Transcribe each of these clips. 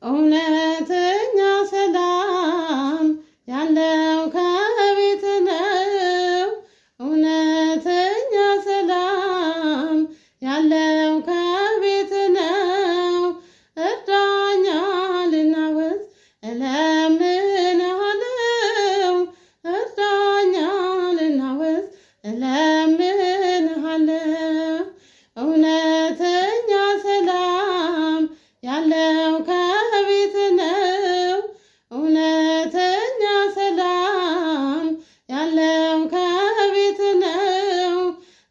እውነተኛ ሰላም ያለው ከቤት ነው። እውነተኛ ሰላም ያለው ከቤት ነው። እርዳኝ ልናወዝ እለምንሃለው። እርዳኝ ልናወዝ እለምንሃለው። እውነተኛ ሰላም ያለው ከቤት ነው። እውነተኛ ሰላም ያለው ከቤት ነው።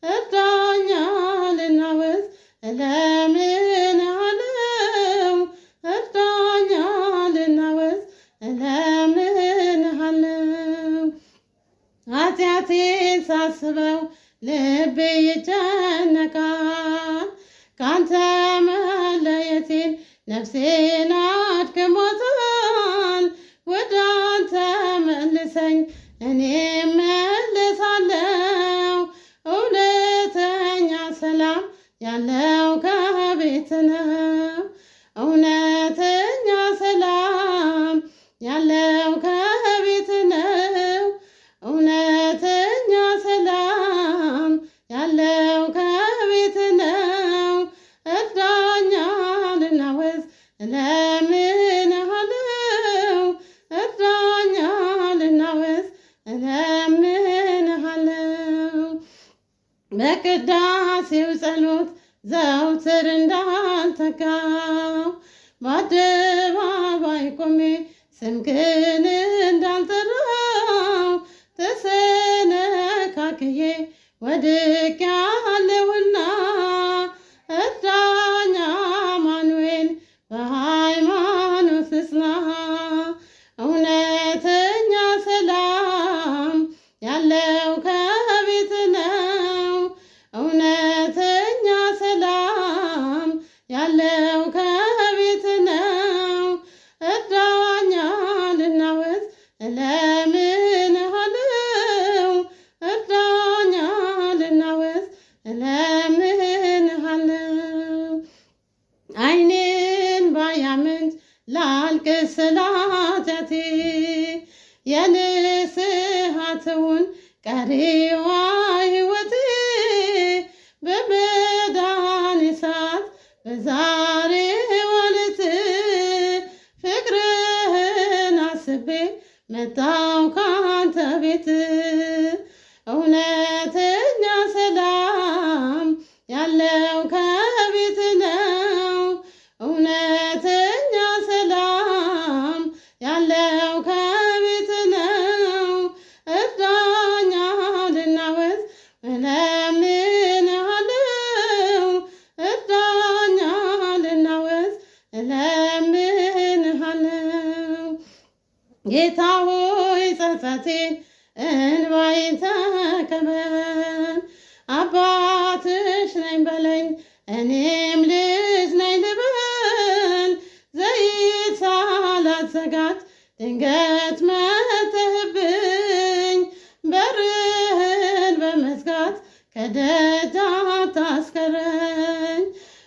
እርዳኝ ልናወዝ እለምንሃለው። እርዳኝ ልናወዝ እለምንሃለው። ኃጢአቴን ሳስበው ልቤ ይጨነቃል። ካንተ መለየቴን ነፍሴን አድክሞታል። ወደ አንተ መልሰኝ እኔ እመለሳለሁ። እውነተኛ ሰላም ያለው ከቤት ነው። እውነተኛ ሰላም ያለው ከቤት ነው። እውነተኛ ሰላም ያለው ከቤት ነው። እርዳኝ ልናወዝ እለምንሃለው። እርዳኝ ልናወዝ እለምንሃለው። በቅዳሴው ጸሎት ዘውትር እንዳልተጋው በአደባባይ ቆሜ ስምህን እንዳልጠራው ተሰነካክዬ ወድቄአለሁና እርዳኝ አማኑኤል በሃይማኖት ልጽና። እውነተኛ ሰላም ያለው ከቤት ነው። እውነተኛ ሰላም ያለው ከቤት ነው። እርዳኝ ልናወዝ እለምንሃለው። እርዳኝ ልናወዝ እለምንሃለው። ዓይኔን ባያምንት ላልቅስ ስለ ኃጢአቴ የንስሐ ትሁን ቀሪዋ ሕይወቴ። በመዳኔ ሰዓት በዛሬዋ ዕለት ፍቅርህን አስቤ መጣሁ ካንተ ቤት። እውነተኛ ሰላም ያለው ከቤት ነው። እውነተኛ ሰላም ያለው ከቤት ነው። እርዳኝ ልናወዝ እለምንሃለው። እርዳኝ ልናወዝ እለምንሃለው። ጌታ ሆይ ጸጸቴን እንባዬን ተቀበል። አባትሽ ነኝ በለኝ እኔም ልጅ ነኝ ልበል። ዘይት ሳላዘጋጅ ድንገት መተህብኝ በርህን በመዝጋት ከደጅ አታስቀረኝ።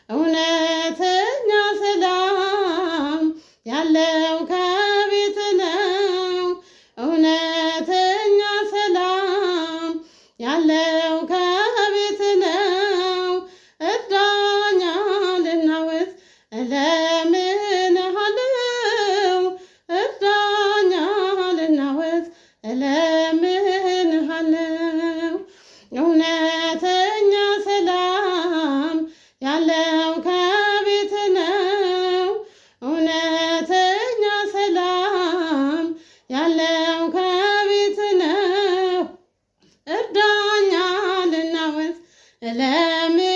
እውነተኛ ሰላም ያለው ከቤት ነው። እውነተኛ ሰላም ያለው ከቤት ነው። እርዳኝ ልናወዝ እለምንሃለው። እርዳኝ ልናወዝ እለምንሃለው። እውነተኛ ሰላም ያለው ከቤት ነው። እውነተኛ ሰላም ያለው ከቤት ነው። እርዳኝ ልናወዝ እለምንሃለው።